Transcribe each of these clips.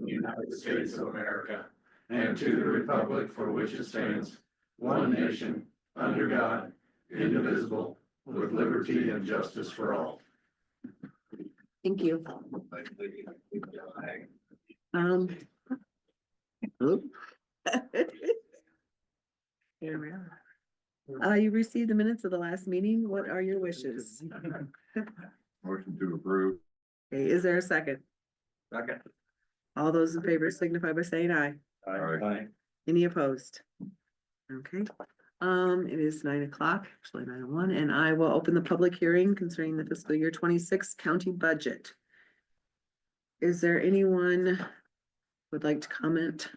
United States of America, and to the republic for which it stands, one nation, under God, indivisible, with liberty and justice for all. Thank you. Oop. Here we are. You received the minutes of the last meeting. What are your wishes? Motion to approve. Okay, is there a second? Second. All those in favor signify by saying aye. Aye. Any opposed? Okay, it is 9 o'clock, actually 9:01, and I will open the public hearing concerning the fiscal year 26 county budget. Is there anyone who would like to comment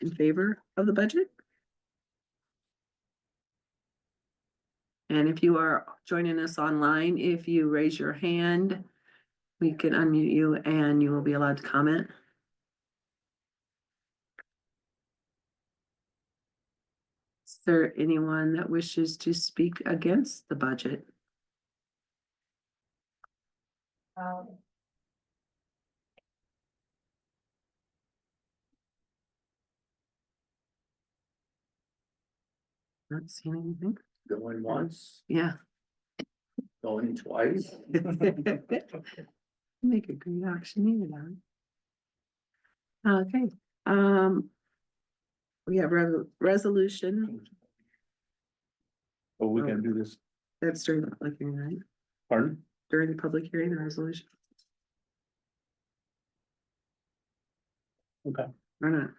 in favor of the budget? And if you are joining us online, if you raise your hand, we can unmute you and you will be allowed to comment. Is there anyone that wishes to speak against the budget? Not seeing anything. Going once, Yeah. going twice. Make a great auctioneer now. Okay, we have resolution, Oh, we can do this. that's during the public hearing, right? Pardon? During the public hearing, the resolution, Okay. or not?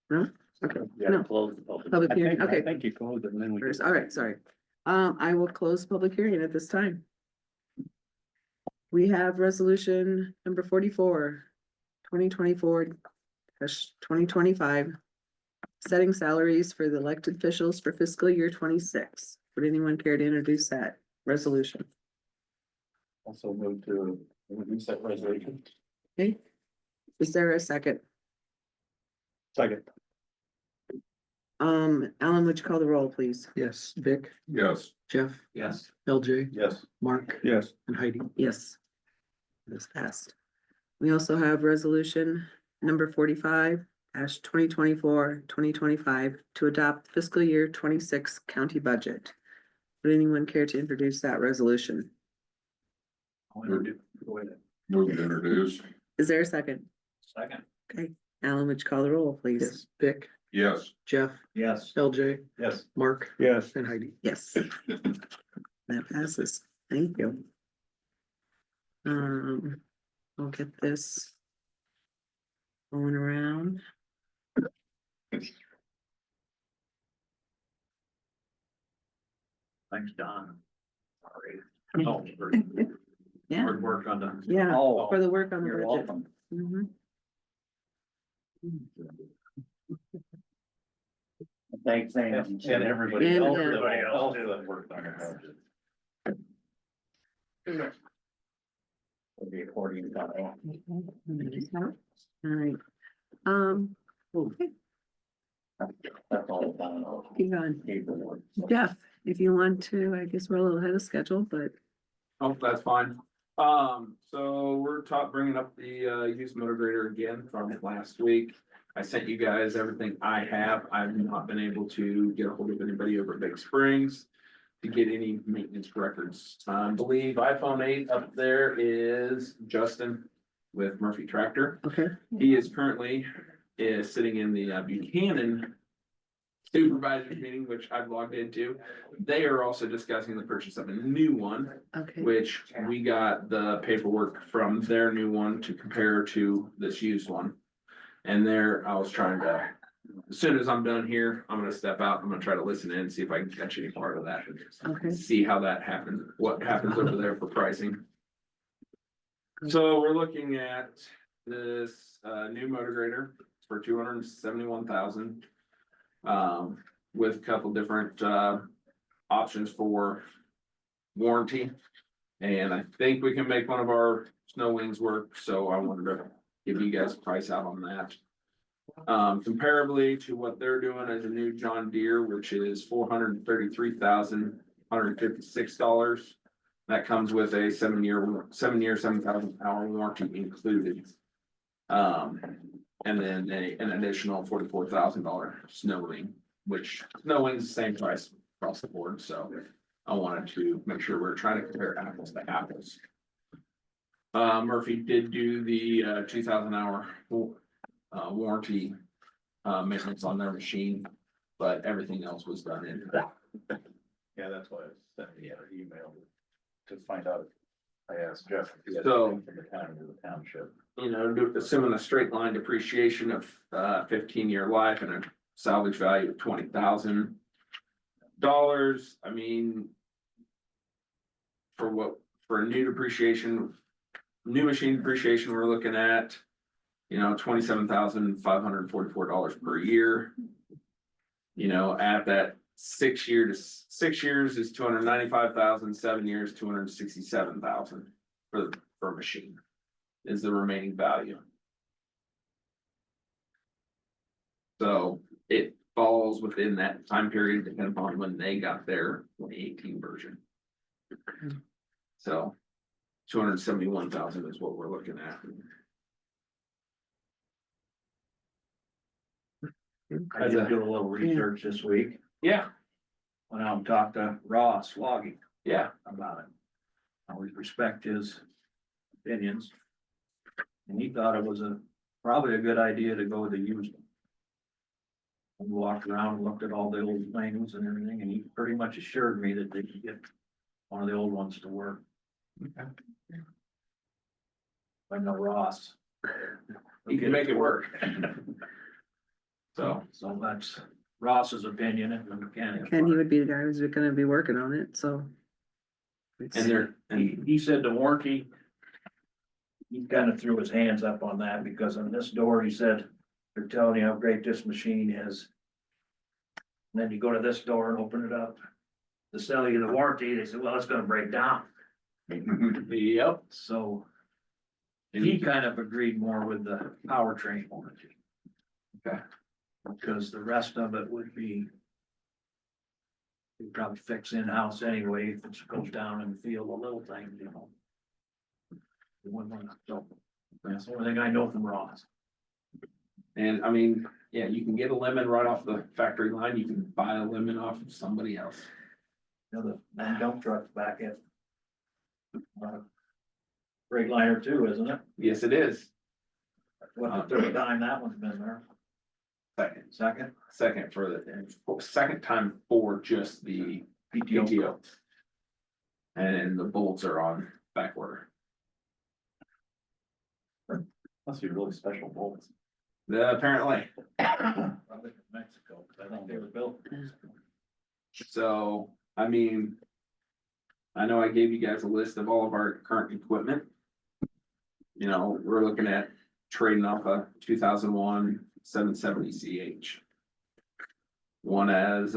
No? Okay, Yeah, No. close the public. Public hearing, okay. I think you closed it and then we. First, all right, sorry. I will close public hearing at this time. We have resolution number 44, 2024-2025. Setting salaries for the elected officials for fiscal year 26. Would anyone care to introduce that resolution? Also move to release that resolution. Okay, is there a second? Second. Alan, would you call the roll, please? Yes, Vic, Yes. Jeff, Yes. LJ, Yes. Mark, Yes. and Heidi. Yes. This passed. We also have resolution number 45-2024-2025 to adopt fiscal year 26 county budget. Would anyone care to introduce that resolution? Move to introduce. Is there a second? Second. Okay, Alan, would you call the roll, please? Yes, Vic, Yes. Jeff, Yes. LJ, Yes. Mark, Yes. and Heidi. Yes. That passes. Thank you. I'll get this going around. Thanks, Don. Sorry. Yeah. Oh, Yeah, hard work on the. yeah, Oh, for the work on the you're budget. welcome. Mhm. Thanks, Sam. And everybody And, else. yeah. Everybody else that worked on the budget. The accordion got off. All right. Okay, That's all done. keep going. Paperwork. Jeff, if you want to, I guess we're a little ahead of schedule, but Oh, that's fine. So we're bringing up the, used motor grader again from last week. I sent you guys everything I have. I've not been able to get a hold of anybody over at Big Springs to get any maintenance records. I believe iPhone 8 up there is Justin with Murphy Tractor. okay, He is currently sitting in the Buchanan Supervisors meeting, which I've logged into. They are also discussing the purchase of a new one, okay, which we got the paperwork from their new one to compare to this used one. And there, I was trying to, as soon as I'm done here, I'm gonna step out, I'm gonna try to listen in, see if I can catch any part of that. okay. See how that happens, what happens over there for pricing. So we're looking at this new motor grader for 271,000. With a couple different options for warranty. And I think we can make one of our snow wings work, so I wanted to give you guys a price out on that. Comparably to what they're doing as a new John Deere, which is $433,156. That comes with a 7-year, 7,000 hour warranty included. And then an additional $44,000 snowing, which snowing's the same price across the board, so I wanted to make sure we're trying to compare apples to apples. Murphy did do the 2,000 hour warranty maintenance on their machine, but everything else was done in. Yeah, that's why I sent me an email to find out. I asked Jeff. if he had So- anything from the county to the township. You know, assuming a straight line depreciation of 15-year life and a salvage value of $20,000. I mean. For a new depreciation, new machine depreciation, we're looking at, you know, $27,544 per year. You know, at that 6 years is 295,000, 7 years, 267,000 for a machine is the remaining value. So it falls within that time period depending upon when they got their 2018 version. So 271,000 is what we're looking at. I did do a little research this week, Yeah, went out and talked to Ross Logging yeah, about it. I always respect his opinions. And he thought it was probably a good idea to go with the used one. We walked around and looked at all the old things and everything, and he pretty much assured me that they could get one of the old ones to work. I know Ross. you can make it work. So, So that's Ross's opinion and the mechanic. Ken, he would be the guy who's gonna be working on it, so. He said the warranty. He kind of threw his hands up on that because on this door, he said, they're telling you how great this machine is. And then you go to this door and open it up. To sell you the warranty, they said, well, it's gonna break down. yep, So. He kind of agreed more with the powertrain warranty. Okay. Because the rest of it would be. You'd probably fix in-house anyway, if it goes down in the field, a little thing, you know. You wouldn't wanna- So, that's the only thing I know from Ross. and I mean, yeah, you can get a lemon right off the factory line, you can buy a lemon off of somebody else. You know, the dump truck's back at. Freightliner too, isn't it? Yes, it is. What the third time that one's been there? Second? Second second time for just the PTO. And the bolts are on back order. Must be really special bolts. Apparently, Probably from Mexico, 'cause I think they were built. so, I mean. I know I gave you guys a list of all of our current equipment. You know, we're looking at trading off a 2001 770 CH. One has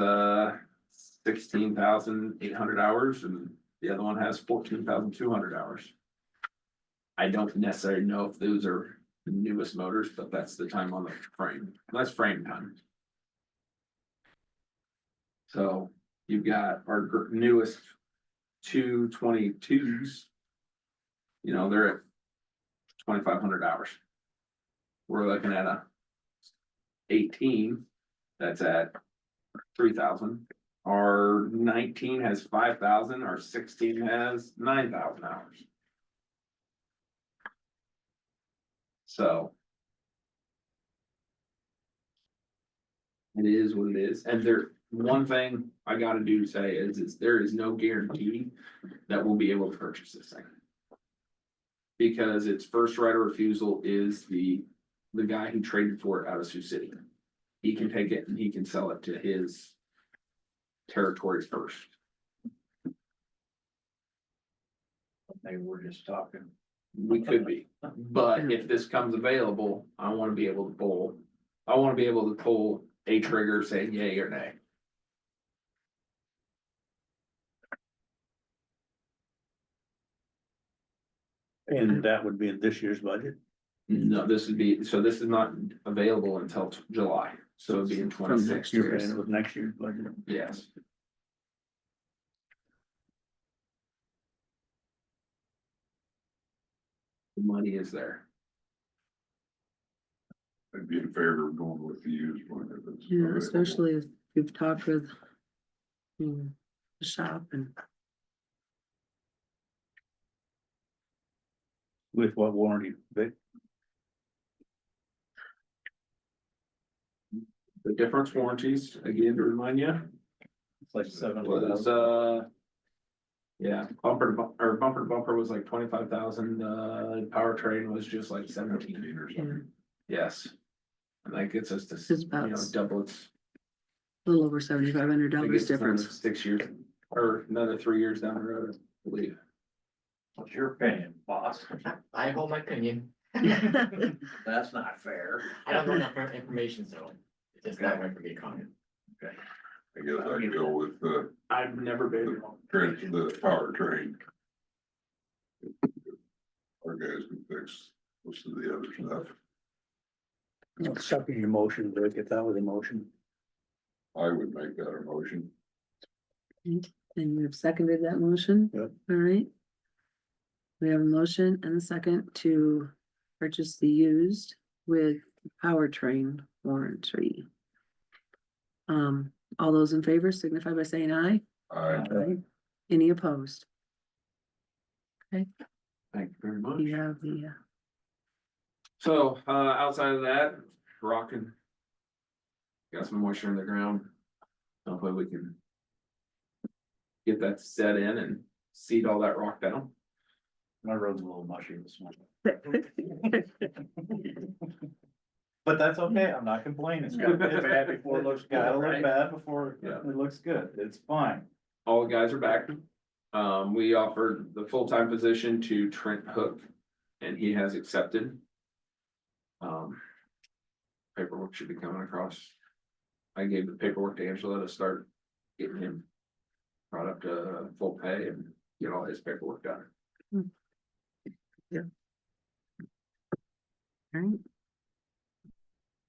16,800 hours and the other one has 14,200 hours. I don't necessarily know if those are the newest motors, but that's the time on the frame. That's frame time. So you've got our newest 222s. You know, they're at 2,500 hours. We're looking at a 18 that's at 3,000. Our 19 has 5,000, our 16 has 9,000 hours. So. It is what it is, and one thing I gotta do say is there is no guarantee that we'll be able to purchase this thing. Because its first right of refusal is the guy who traded for it out of Sioux City. He can take it and he can sell it to his territory first. Maybe we're just talking. We could be, but if this comes available, I wanna be able to pull a trigger saying yay or nay. And that would be in this year's budget? No, this is not available until July, so it'd be in From 26 next year, years. and it was next year's budget. Yes. The money is there. I'd be in favor of going with the used one if it's. Yeah, available. especially if you've talked with the shop and With what warranty, Vic? The difference warranties, again, to remind you, It's like seven. was, yeah, bumper to bumper was like 25,000, powertrain was just like 17 or something. Yes. And that gets us to, It's about double its. a little over $7,500 I guess it's another difference. 6 years, or another 3 years down the road, I believe. What's your opinion, boss? I hold my opinion. That's not fair. I don't know enough information, so it's just not right for me to comment. I guess I could go with the I've never been. the powertrain. Our guys can fix most of the other stuff. Second your motion, Vic, if that was a motion. I would make that a motion. And you've seconded that motion? Yep. All right. We have a motion and a second to purchase the used with powertrain warranty. All those in favor signify by saying aye. I, Any opposed? Thank you very much. You have the, So, outside of that, rocking. Got some moisture in the ground. Hopefully we can. Get that set in and seed all that rock down. My road's a little mushy this morning. uh, But that's okay, I'm not complaining, it's gotta look bad before it looks good, gotta look Right. bad before Yeah. it looks good, it's fine. All the guys are back. We offered the full-time position to Trent Hook and he has accepted. Paperwork should be coming across. I gave the paperwork to Angela to start getting him brought up to full pay and get all his paperwork done. all right.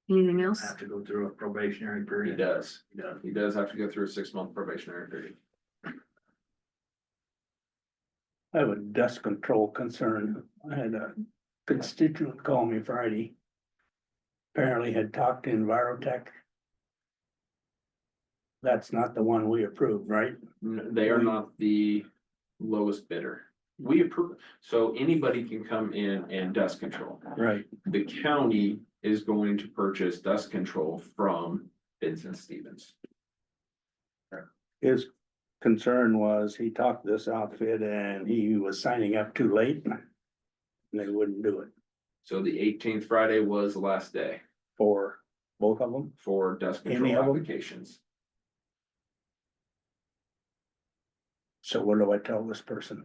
Anything else? Have to go through a probationary He period. does. Yeah. He does have to go through a 6-month probationary period. I have a dust control concern. I had a constituent call me Friday. Apparently had talked to Envirotech. That's not the one we approved, right? They are not the lowest bidder. We approve, so anybody can come in and dust control. Right. The county is going to purchase dust control from Benson Stevens. His concern was he talked to this outfit and he was signing up too late. And they wouldn't do it So the 18th Friday was the last day for both of them. for dust Any control of 'em? applications. So what do I tell this person?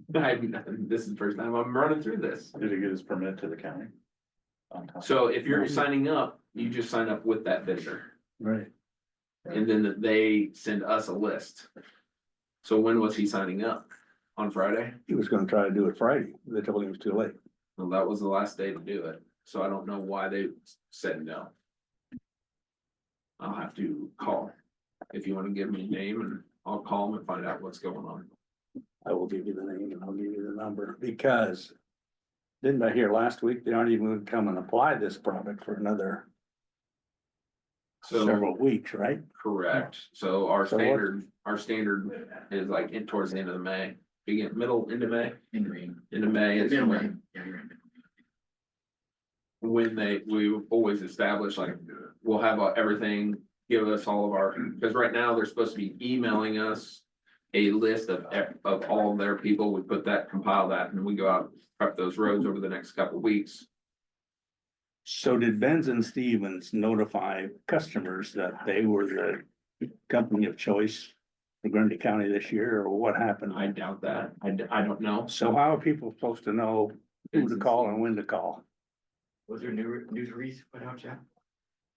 This is the first time I'm running through this. Did he get his permit to the county? On time? So if you're signing up, you just sign up with that vendor. Right. And then they send us a list. So when was he signing up? On Friday? He was gonna try to do it Friday. They told him it was too late. Well, that was the last day to do it, so I don't know why they said no. I'll have to call. If you wanna give me a name and I'll call them and find out what's going on. I will give you the name and I'll give you the number because didn't I hear last week they aren't even gonna come and apply this product for another So, several weeks, right? correct, so our So what- standard is like in towards the end of the May, into May, In green. into May is Middle when. way. Yeah, you're right. When we always establish, like, we'll have everything, give us all of our, because right now they're supposed to be emailing us. A list of all of their people, we put that, compile that, and we go out, prep those roads over the next couple of weeks. So did Benz and Stevens notify customers that they were the company of choice for Grundy County this year, or what happened? I doubt that, I don't know. So how are people supposed to know who to call and when to call? Was there news release put out, Jeff?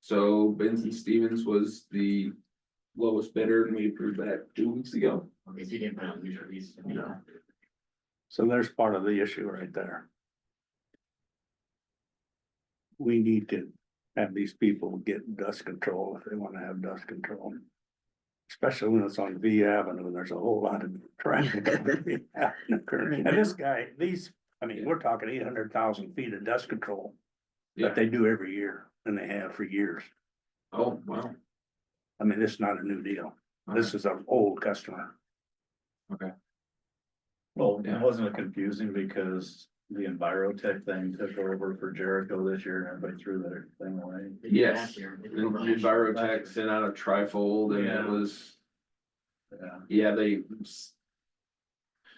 So Benson Stevens was the lowest bidder, and we approved that 2 weeks ago. Okay, so you didn't put out news release. No. So there's part of the issue right there. We need to have these people get dust control if they wanna have dust control. Especially when it's on V Avenue and there's a whole lot of traffic on V Avenue. And this guy, these I mean, we're talking 800,000 feet of dust control Yeah. that they do every year and they have for years. Oh, wow. I mean, this is not a new deal. This is an old customer. Well, Yeah. wasn't it confusing because the Envirotech thing took over for Jericho this year and everybody threw their thing away? Yes, Last year. and Envirotech sent out a trifold and it Yeah. was, Yeah, yeah, they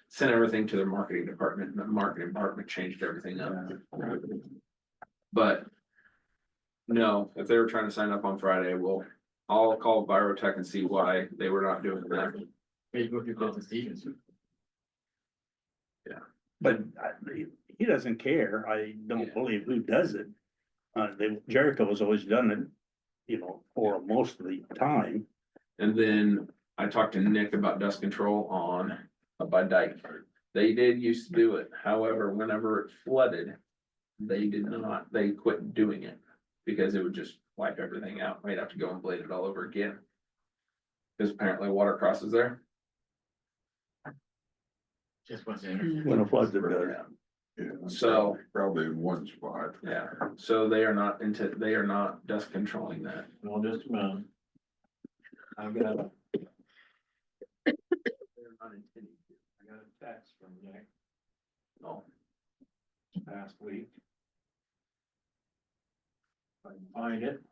sent everything to their marketing department and the marketing department changed everything up. But no, if they were trying to sign up on Friday, I'll call Envirotech and see why they were not doing that. Maybe go through Clifton Stevens. But he doesn't care. I don't Yeah. believe who does it. Jericho has always done it, you know, for most of the time. And then I talked to Nick about dust control on up by Dyke. They did used to do it. However, whenever it flooded, they quit doing it. Because it would just wipe everything out. Might have to go and blade it all over again. Because apparently water crosses there. Just what's in When it floods, it does. Yeah, So- probably in one spot. Yeah, so they are not dust controlling that. well, just a minute. I've got a. They're not intending to. I got a text from Nick No, last week. If I can find it.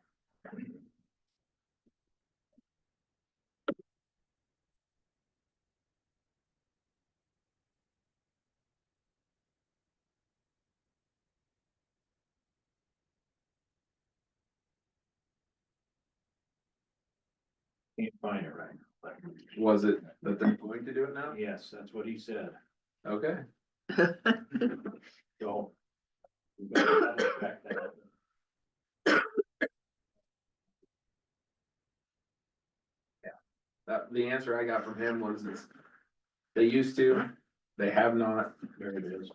Can't find it right now. was it that they're going to do it now? Yes, that's what he said, Okay, so. we better double check that. the answer I got from him was this. They used to, they have not. There it is.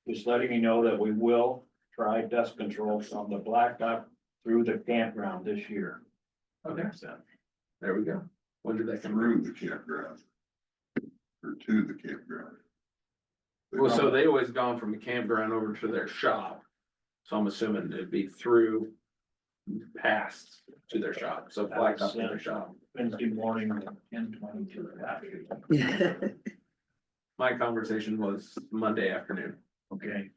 Just letting you know that we will try dust control from the blacktop through the campground this year. Okay, there we go. When did that come Through through? the campground. Or to the campground. Well, so they always gone from the campground over to their shop. So I'm assuming it'd be through. Past to their shop, so blacktop to their shop. Wednesday morning, 10:22. Yeah. My conversation was Monday afternoon, Okay,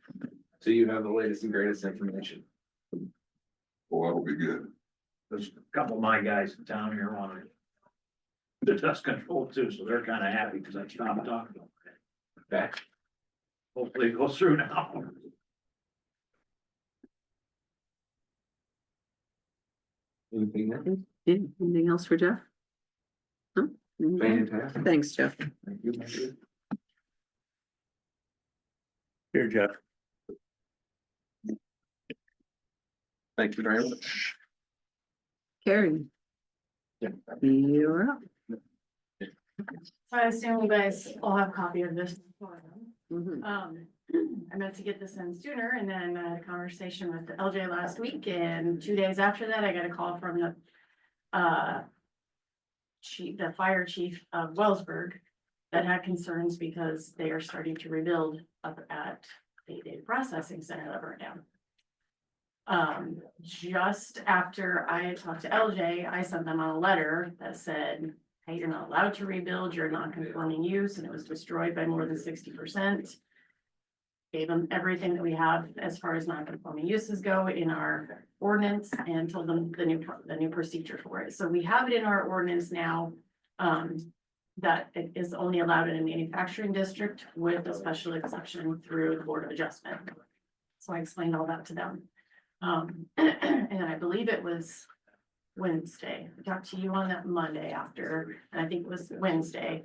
so you have the latest and greatest information. Well, that'll be good. there's a couple of my guys in town here wanting the dust control too, so they're kind of happy because I stopped talking about it. Okay, Hopefully it goes through now. anything else? Anything else for Jeff? No? Okay. Fantastic. Thanks, Jeff. Thank you. Here, Jeff. Thank you very much. Carrie. You're up. I assume you guys all have a copy of this. Mhm. I meant to get this in sooner and then I had a conversation with LJ last week and 2 days after that, I got a call from the the fire chief of Wellsburg that had concerns because they are starting to rebuild up at the data processing center that burned down. Just after I had talked to LJ, I sent them a letter that said, hey, you're not allowed to rebuild, you're non-conforming use, and it was destroyed by more than 60%. Gave them everything that we have as far as non-conforming uses go in our ordinance and told them the new procedure for it. So we have it in our ordinance now, that it is only allowed in a manufacturing district with a special exception through the Board of Adjustment. So I explained all that to them. And I believe it was Wednesday. I talked to you on that Monday after, and I think it was Wednesday.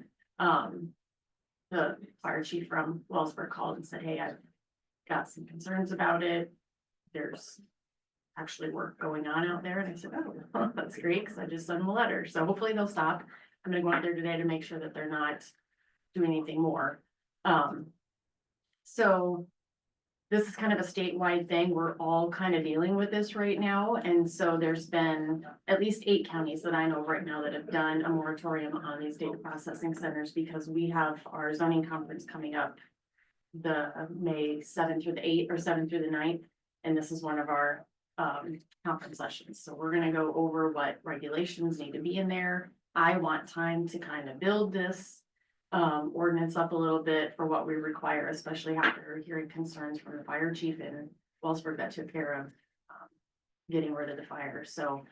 The fire chief from Wellsburg called and said, hey, I've got some concerns about it. There's actually work going on out there. And I said, oh, that's great, because I just sent them a letter. So hopefully they'll stop. I'm gonna go out there today to make sure that they're not doing anything more. So this is kind of a statewide thing. We're all kind of dealing with this right now. And so there's been at least 8 counties that I know right now that have done a moratorium on these data processing centers because we have our zoning conference coming up the May 7th through the 8th or 7th through the 9th. And this is one of our conference sessions. So we're gonna go over what regulations need to be in there. I want time to kind of build this ordinance up a little bit for what we require, especially after hearing concerns from the fire chief in Wellsburg that took care of getting rid of the fire. So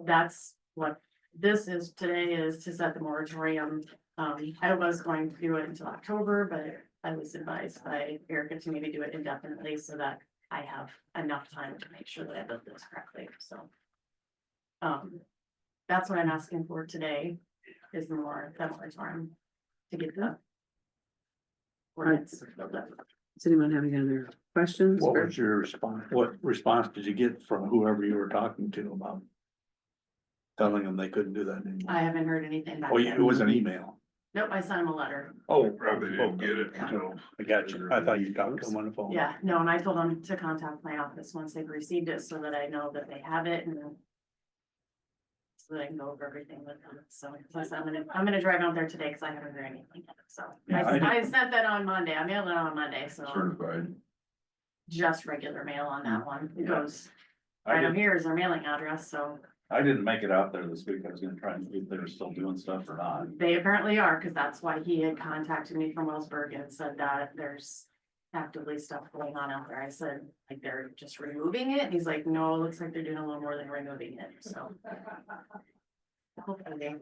that's what this is today, is to set the moratorium. I was going to do it until October, but I was advised by Erica to maybe do it indefinitely so that I have enough time to make sure that I build this correctly, so. That's what I'm asking for today, is the moratorium to get the ordinance built up. Does anyone have any other questions? What or- was your response? What response did you get from whoever you were talking to about telling them they couldn't do that anymore? I haven't heard anything back Oh, yet. it was an email. Nope, I sent him a letter. Oh, Probably didn't get it. So, I got you. I thought you talked to them on the phone. Yeah, no, and I told them to contact my office once they've received it so that I know that they have it and so that I can go over everything with them. So plus I'm gonna drive out there today because I haven't heard anything yet. So Yeah, I sent that on Monday. I mailed it on Monday, so Certified. just regular mail on that one. It Yeah. goes I right up did, here is their mailing address, so I didn't make it out there this week. I was gonna try and see if they were still doing stuff or not. they apparently are, because that's why he had contacted me from Wellsburg and said that there's actively stuff going on out there. I said, like, they're just removing it. He's like, no, it looks like they're doing a little more than removing it, so. Hopefully they.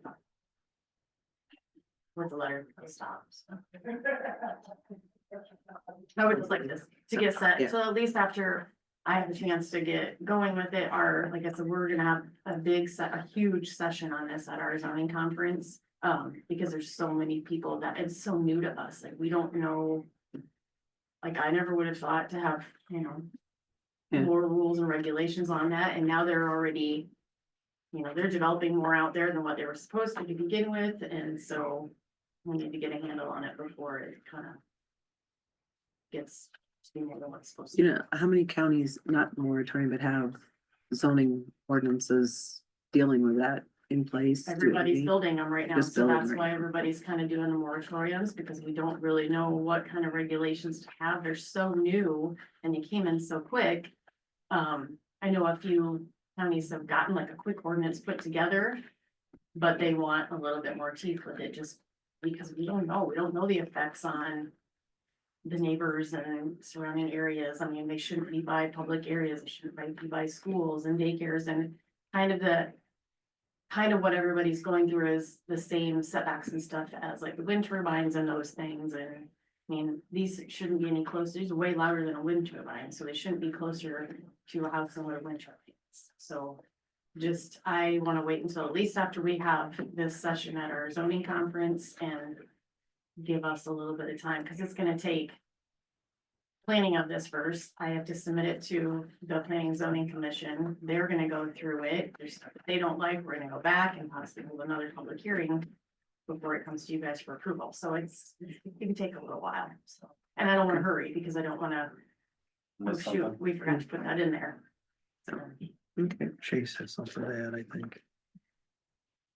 With the letter stops. I would just like this to get set, Yeah. so at least after I have a chance to get going with it, like I said, we're gonna have a huge session on this at our zoning conference. Because there's so many people that it's so new to us, like, we don't know. Like, I never would have thought to have, Yeah. more rules and regulations on that, and now they're already. They're developing more out there than what they were supposed to begin with, and so we need to get a handle on it before it kind of gets to be more than what's supposed to. You know, how many counties, not moratorium, but have zoning ordinances dealing with that in place? Do Everybody's we- building them right now, Just so building that's right why now. everybody's kind of doing the moratoriums, because we don't really know what kind of regulations to have. They're so new and they came in so quick. I know a few counties have gotten like a quick ordinance put together, but they want a little bit more teeth with it, just because we don't know the effects on the neighbors and surrounding areas. I mean, they shouldn't be by public areas, they shouldn't be by schools and daycares, and kind of what everybody's going through is the same setbacks and stuff as like the wind turbines and those things. And I mean, these shouldn't be any closer. These are way louder than a wind turbine, so they shouldn't be closer to a house than what a wind turbine is. So I want to wait until at least after we have this session at our zoning conference and give us a little bit of time, because it's gonna take planning of this first. I have to submit it to the Planning and Zoning Commission. They're gonna go through it. There's stuff that they don't like, we're gonna go back and possibly hold another public hearing before it comes to you guys for approval. So it can take a little while, so. And I don't wanna hurry, because I don't wanna, oh Miss shoot, something? we forgot to put that in there. So, Okay, Chase has something to add, I think.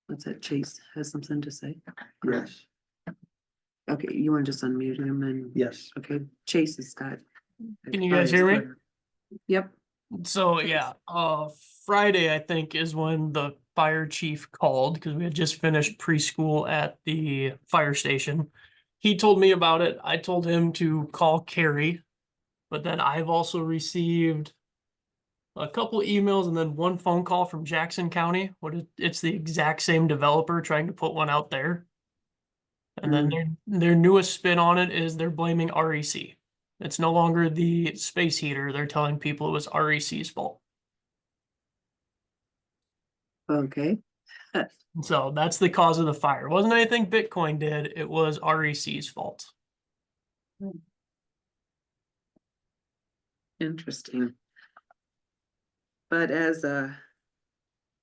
what's that? Chase has something to say? Yes. Okay, you want to just unmute him and, Yes. okay, Chase has got. Can you guys hear me? Yep, So yeah, Friday I think is when the fire chief called, because we had just finished preschool at the fire station. He told me about it. I told him to call Carrie, but then I've also received a couple emails and then one phone call from Jackson County. It's the exact same developer trying to put one out there. And then their newest spin on it is they're blaming REC. It's no longer the space heater. They're telling people it was REC's fault. okay, So that's the cause of the fire. It wasn't anything Bitcoin did. It was REC's fault. interesting. But as a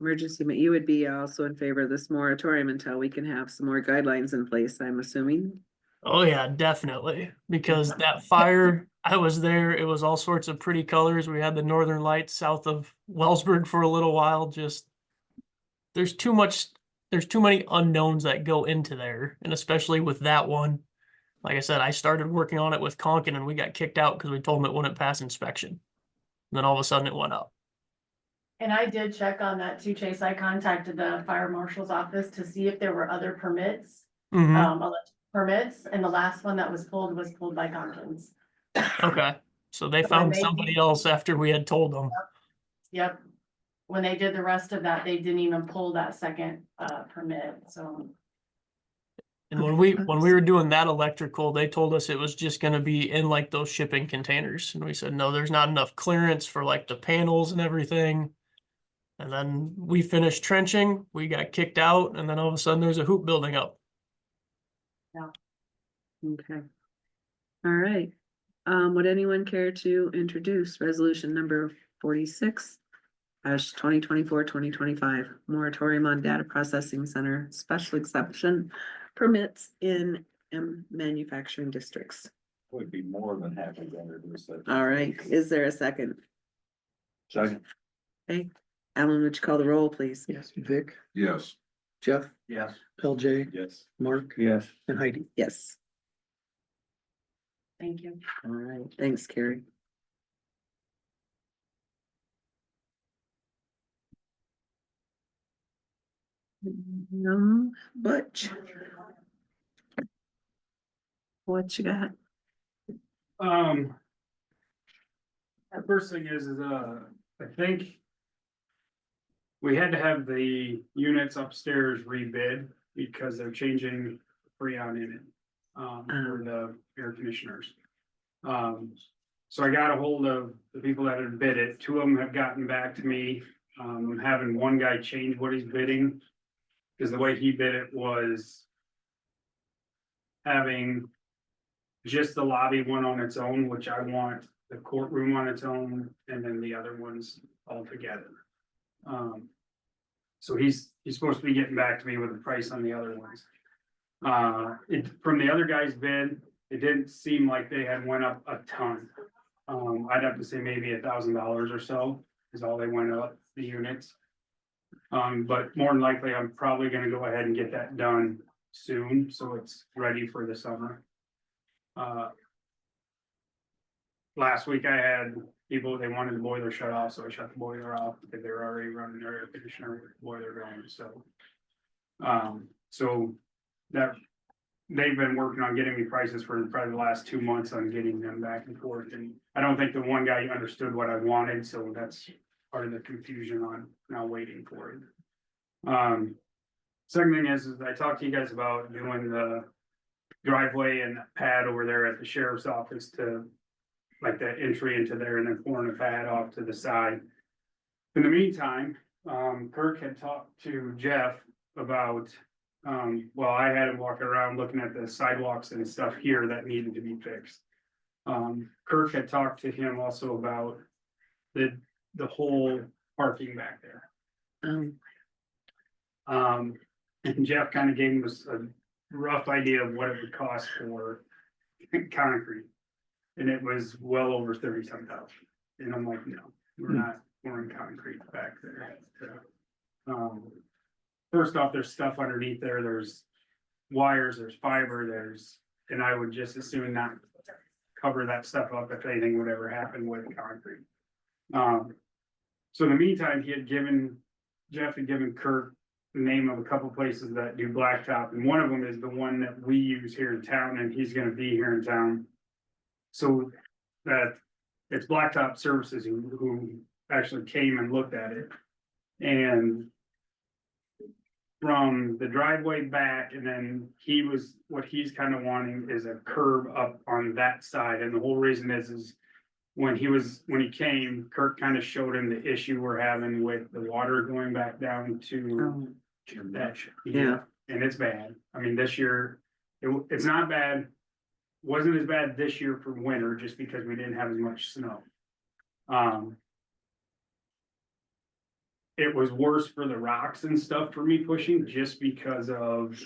emergency, you would be also in favor of this moratorium until we can have some more guidelines in place, I'm assuming? Oh yeah, definitely. Because that fire, I was there. It was all sorts of pretty colors. We had the northern lights south of Wellsburg for a little while. Just there's too many unknowns that go into there. And especially with that one, Like I said, I started working on it with Conkin and we got kicked out because we told them it wouldn't pass inspection. And then all of a sudden it went up. And I did check on that too, Chase. I contacted the fire marshal's office to see if there were other permits, electric permits, and the last one that was pulled by Tompkins. Okay, so they When found they somebody did- else after we had told them. Yep. When they did the rest of that, they didn't even pull that second, permit, so. And when we were doing that electrical, they told us it was just gonna be in like those shipping containers. And we said, no, there's not enough clearance for like the panels and everything. And then we finished trenching, we got kicked out, and then all of a sudden there's a hoop building up. Okay. All right. Would anyone care to introduce resolution number 46? 2024-2025 moratorium on data processing center special exception permits in manufacturing districts. Would be more than happy to introduce that. All right, is there a second? Second. Okay, Alan, would you call the roll, please? Yes, Vic, Yes. Jeff, Yes. LJ, Yes. Mark, Yes. and Heidi. Yes. Thank you. All right, thanks, Carrie. No, Butch. What you got? The first thing is, I think we had to have the units upstairs rebid because they're changing Freon in it, for the air conditioners. So I got a hold of the people that had bid it. Two of them have gotten back to me. I'm having one guy change what he's bidding. Cause the way he bid it was having just the lobby one on its own, which I want the courtroom on its own, and then the other ones all together. So he's supposed to be getting back to me with a price on the other ones. From the other guy's bid, it didn't seem like they had went up a ton. I'd have to say maybe $1,000 or so is all they went up, the units. But more than likely, I'm probably gonna go ahead and get that done soon, so it's ready for the summer. Last week I had people, they wanted the boiler shut off, so I shut the boiler off because they were already running their air conditioner with the boiler going, so. So that, they've been working on getting me prices for probably the last 2 months on getting them back and forth, and I don't think the one guy understood what I wanted, so that's part of the confusion on now waiting for it. Second thing is I talked to you guys about doing the driveway and pad over there at the sheriff's office to like that entry into there and then pouring the pad off to the side. In the meantime, Kirk had talked to Jeff about, well, I had him walking around looking at the sidewalks and stuff here that needed to be fixed. Kirk had talked to him also about the whole parking back there. And Jeff kind of gave us a rough idea of what it would cost for concrete. And it was well over 30-some thousand. And I'm like, no, we're not pouring concrete back there. First off, there's stuff underneath there. There's wires, there's fiber, and I would just as soon not cover that stuff up if anything would ever happen with concrete. So in the meantime, Jeff had given Kirk the name of a couple places that do blacktop, and one of them is the one that we use here in town, and he's gonna be here in town. So that it's Blacktop Services who actually came and looked at it. And from the driveway back, and then what he's kind of wanting is a curb up on that side, and the whole reason is when he came, Kirk kind of showed him the issue we're having with the water going back down to that. Yeah. And it's bad. I mean, this year, it's not bad. Wasn't as bad this year for winter, just because we didn't have as much snow. It was worse for the rocks and stuff for me pushing, just because of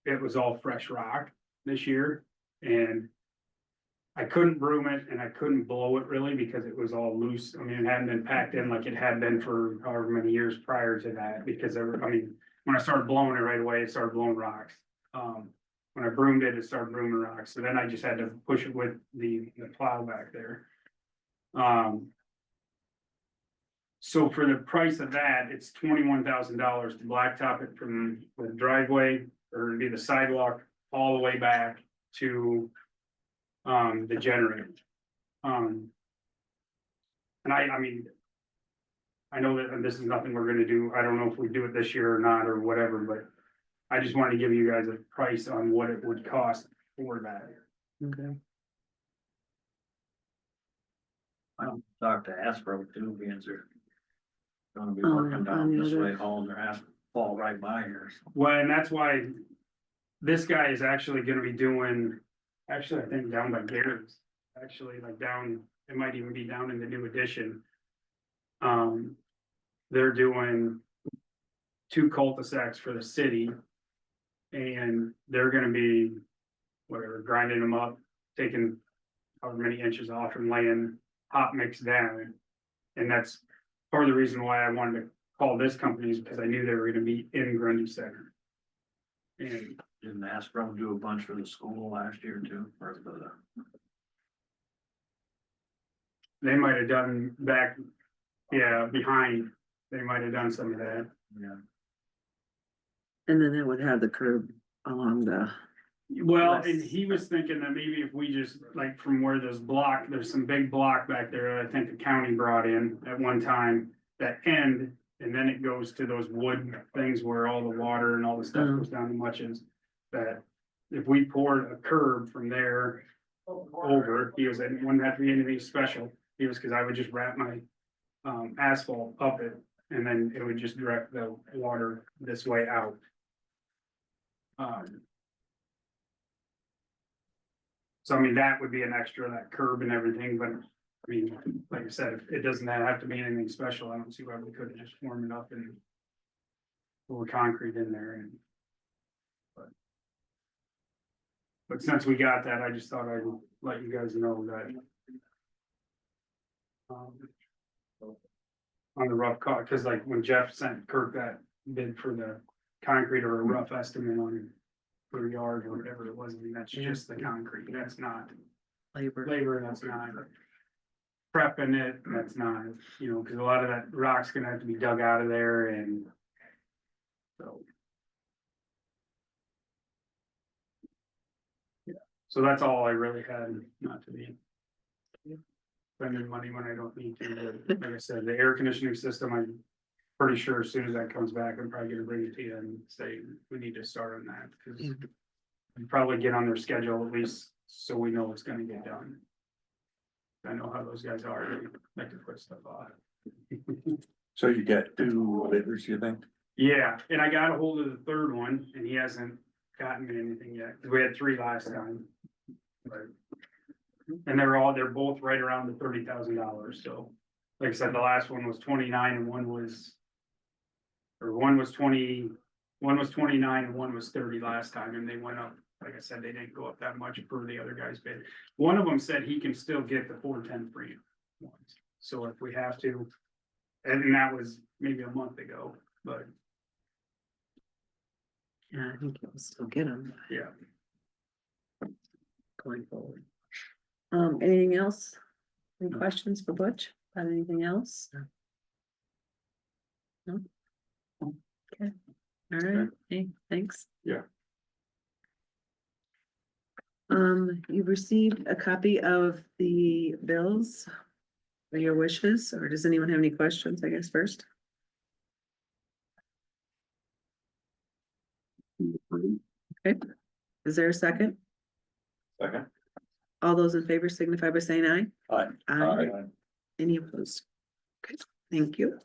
it was all fresh rock this year, and I couldn't broom it and I couldn't blow it really because it was all loose. I mean, it hadn't been packed in like it had been for however many years prior to that, because when I started blowing it right away, it started blowing rocks. when I broomed it, it started brooming rocks, so then I just had to push it with the plow back there. So for the price of that, it's $21,000 to blacktop it from the driveway, or it'd be the sidewalk all the way back to the generator. And I mean, I know that this is nothing we're gonna do. I don't know if we do it this year or not or whatever, but I just wanted to give you guys a price on what it would cost for that. Okay. I'll talk to Asper too, being they're gonna be Oh, working on down the this other- way, hauling their asphalt right by here. Well, and that's why this guy is actually gonna be doing, actually, I think down by Gary's, actually like down, it might even be down in the new addition. They're doing 2 cul-de-sacs for the city. And they're gonna be, whatever, grinding them up, taking however many inches off and laying hot mix down. And that's part of the reason why I wanted to call this company, is because I knew they were gonna be in Grundy Center. And Didn't Asper do a bunch for the school last year too, or for the, they might have done back, yeah, behind, they might have done some of that. yeah. And then it would have the curb along the, Well, Yes. and he was thinking that maybe if we just, like, from where there's some big block back there, that I think the county brought in at one time, that end, and then it goes to those wood things where all the water and all the stuff goes down to Muchins. That if we poured a curb from there over, he was, it wouldn't have to be anything special, he was, cause I would just wrap my asphalt up it, and then it would just direct the water this way out. So I mean, that would be an extra, that curb and everything, but I mean, like I said, if it doesn't have to be anything special, I don't see why we couldn't just form it up and pour concrete in there and. But since we got that, I just thought I'd let you guys know that. On the rough cut, cause like when Jeff sent Kirk that bid for the concrete, or a rough estimate on per yard or whatever it was, I mean, that's just the concrete, that's not labor, that's not prepping it, that's not, you know, cause a lot of that rock's gonna have to be dug out of there and so. Yeah, so that's all I really had, not to be spending money when I don't need to, but like I said, the air conditioning system, I'm pretty sure as soon as that comes back, I'm probably gonna bring it to you and say, we need to start on that, cause and probably get on their schedule at least, so we know it's gonna get done. I know how those guys are, they like to put stuff off. So you got 2 bidders, you think? Yeah, and I got a hold of the third one, and he hasn't gotten me anything yet, cause we had 3 last time. But- And they're both right around the $30,000, so, like I said, the last one was 29 and one was. Or one was 20, one was 29 and one was 30 last time, and they went up, like I said, they didn't go up that much per the other guy's bid. One of them said he can still get the 410 free ones, so if we have to. And that was maybe a month ago, but yeah, I think you'll still get them yeah. going forward. Anything else? Any questions for Butch about anything else? No? Okay, all right, hey, thanks. Yeah. You've received a copy of the bills for your wishes, or does anyone have any questions, I guess, first? Okay, is there a second? Second. All those in favor signify by saying aye. Aye. Aye. Any opposed? Okay, thank you.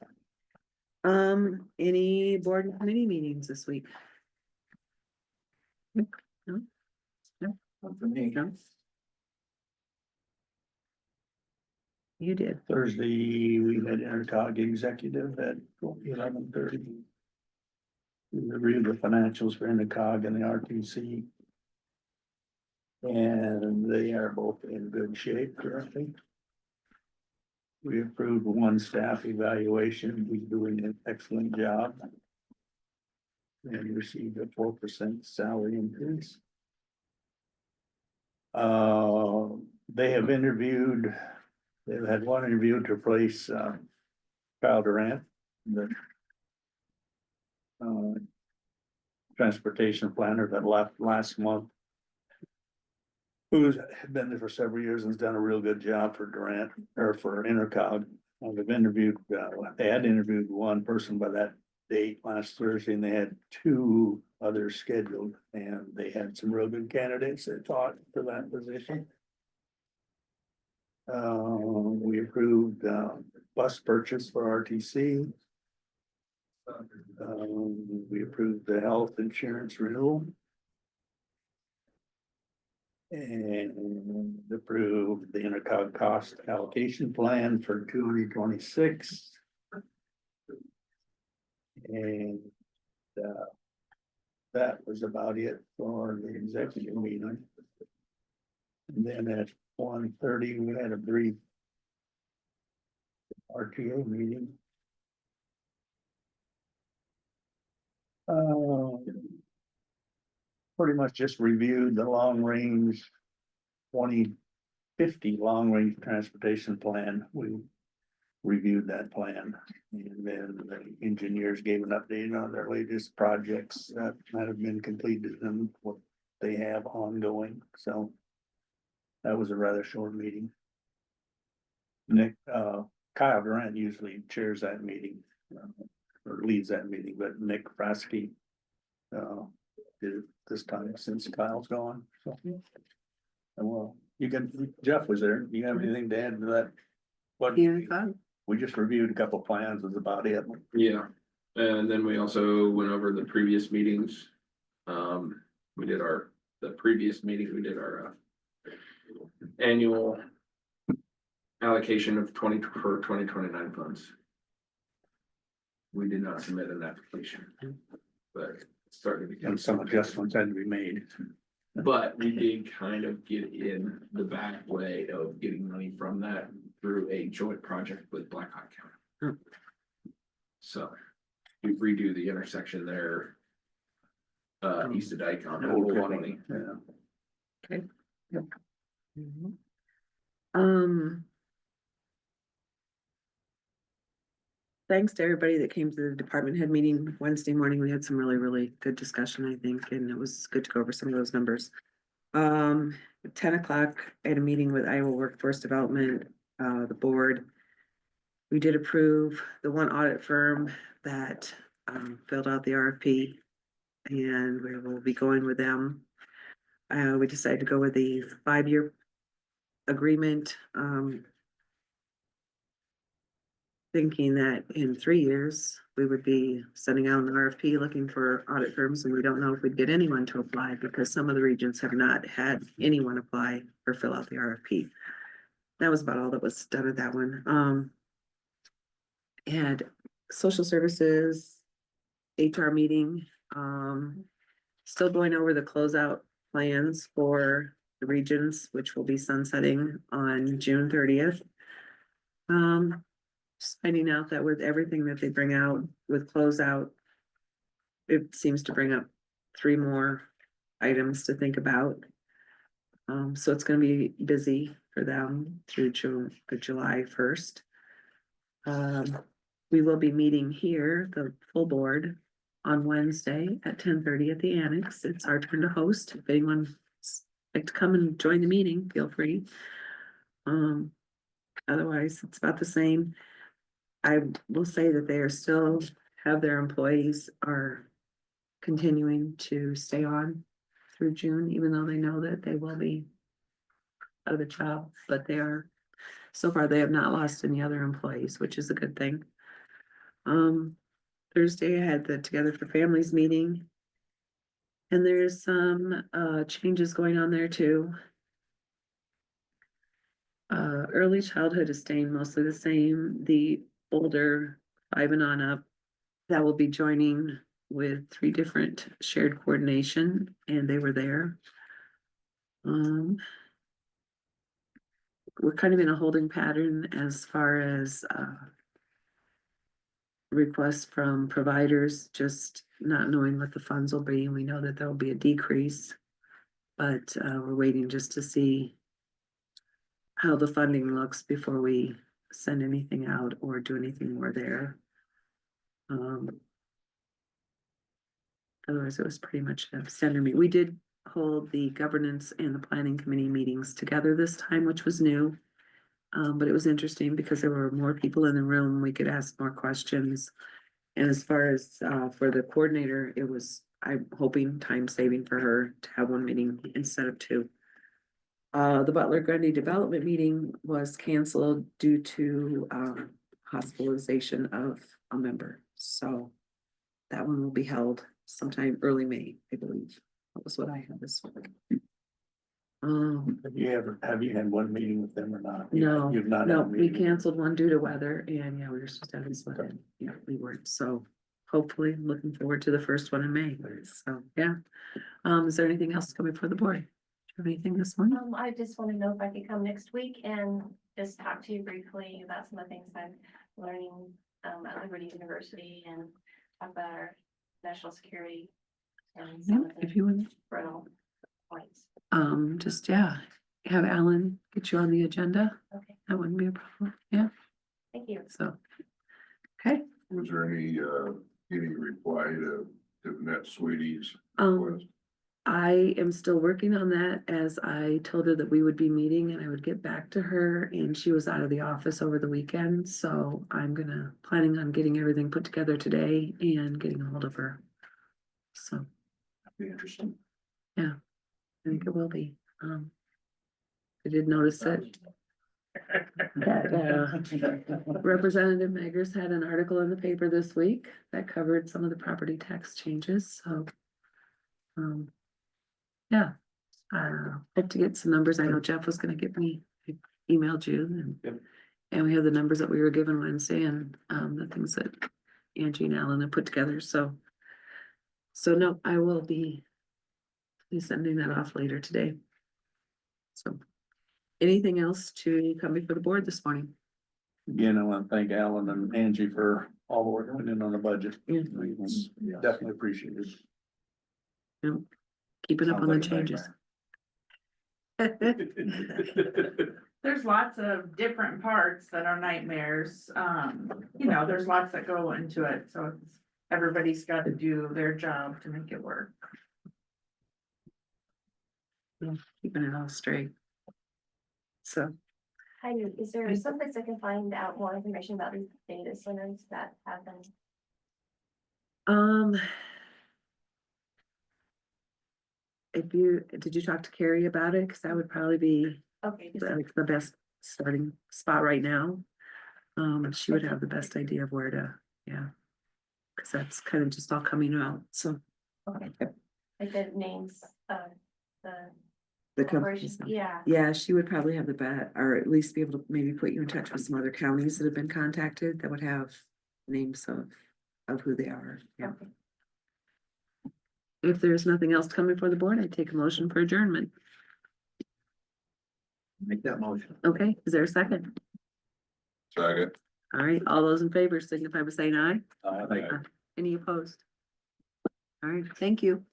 Any board and committee meetings this week? No? No? Not for me. No? You did. Thursday, we had intercog executive at 11:30. We reviewed the financials for intercog and the RTC. And they are both in good shape currently. We approved 1 staff evaluation, he's doing an excellent job. And received a 4% salary increase. They have interviewed, they've had one interview to replace, Kyle Durant, the transportation planner that left last month. Who's been there for several years and has done a real good job for Durant, or for Intercog. They've interviewed, they had interviewed one person by that date last Thursday, and they had two others scheduled, and they had some real good candidates they thought for that position. We approved, bus purchase for RTC. We approved the health insurance renewal. And approved the Intercog cost allocation plan for 2026. And that was about it for the executive meeting. And then at 1:30, we had a brief RTA meeting. Pretty much just reviewed the long range 2050 long range transportation plan. We reviewed that plan, and then the engineers gave an update on their latest projects that have been completed and what they have ongoing. So that was a rather short meeting. Nick, Kyle Durant usually chairs that meeting, or leads that meeting, but Nick Frasky did it this time since Kyle's gone, so. And well, Jeff was there, you have anything to add to that? What, Intercog? we just reviewed a couple plans, was about it. Yeah, and then we also went over the previous meetings. We did the previous meeting, we did our annual allocation of 2029 funds. We did not submit an application, but it started to become And some adjustments had to be made. But we did kind of get in the back way of getting money from that through a joint project with Blackhawk County. So we redo the intersection there. East of Dyke on Old 20. Yeah. Okay. Yep. Thanks to everybody that came to the department head meeting Wednesday morning. We had some really good discussion, I think, and it was good to go over some of those numbers. At 10 o'clock, I had a meeting with Iowa Workforce Development, the board. We did approve the one audit firm that filled out the RFP, and we will be going with them. We decided to go with the 5-year agreement, thinking that in 3 years, we would be sending out an RFP looking for audit firms, and we don't know if we'd get anyone to apply because some of the regions have not had anyone apply or fill out the RFP. That was about all that was done at that one. And social services, HR meeting, still going over the closeout plans for the regions, which will be sunsetting on June 30th. Just finding out that with everything that they bring out with closeout, it seems to bring up 3 more items to think about. So it's gonna be busy for them through July 1st. We will be meeting here, the full board, on Wednesday at 10:30 at the annex. It's our turn to host. If anyone would like to come and join the meeting, feel free. Otherwise, it's about the same. I will say that they are still have their employees are continuing to stay on through June, even though they know that they will be out of the job, but so far they have not lost any other employees, which is a good thing. Thursday I had the Together for Families meeting, and there's some changes going on there too. Early childhood is staying mostly the same. The older 5 and on up, that will be joining with 3 different shared coordination, and they were there. We're kind of in a holding pattern as far as requests from providers, just not knowing what the funds will be, and we know that there will be a decrease. But we're waiting just to see how the funding looks before we send anything out or do anything more there. Otherwise, it was pretty much a standard meeting. We did hold the governance and the planning committee meetings together this time, which was new. But it was interesting because there were more people in the room. We could ask more questions. And as far as for the coordinator, it was, I'm hoping, time saving for her to have one meeting instead of two. The Butler Grundy development meeting was canceled due to hospitalization of a member. So that one will be held sometime early May, I believe. That was what I had this week. Have you had one meeting with them or not? No, You've not. had no, a we meeting with them. canceled one due to weather and yeah, we were supposed to have this one. And, yeah, we weren't. So hopefully looking forward to the first one in May. So, yeah. Is there anything else coming for the board? Do you have anything this morning? I just want to know if I could come next week and just talk to you briefly about some of the things I'm learning at Liberty University and talk about our national security and some of If the you would, brittle points. just, yeah, have Alan get you on the agenda. Okay, That wouldn't be a problem. Yeah, thank you. so. Okay, Was there any reply to Net Sweetie's request? I am still working on that, as I told her that we would be meeting and I would get back to her, and she was out of the office over the weekend, so I'm planning on getting everything put together today and getting a hold of her. So, That'd be interesting. I think it will be. I did notice that Representative Meggers had an article in the paper this week that covered some of the property tax changes, so. Yeah, hope to get some numbers. I know Jeff was gonna get me, I emailed you and. Yep. And we have the numbers that we were given Wednesday and the things that Angie and Alan have put together, so. So no, I will be sending that off later today. So, anything else to come before the board this morning? Again, I want to thank Alan and Angie for all the work they put in on the budget. Yeah. It's definitely appreciated. Keeping up on the Sounds like a changes. There's lots of different parts that are nightmares. There's lots that go into it, so everybody's got to do their job to make it work. Yeah, keeping it all straight. So, Hi, is there some place I can find out more information about these data centers that have been? did you talk to Carrie about it? Cause that would probably be Okay, the best starting spot right now. She would have the best idea of where to, yeah. Cause that's kind of just all coming out, so. okay, like the names of the The corporations, companies. yeah. Yeah, she would probably have the bet, or at least be able to maybe put you in touch with some other counties that have been contacted that would have names of who they are, yeah. Okay. If there's nothing else coming for the board, I take a motion for adjournment. Make that motion. Okay, is there a second? Second. All right, all those in favor signify by saying aye. Thank you. Any opposed? All right, thank you.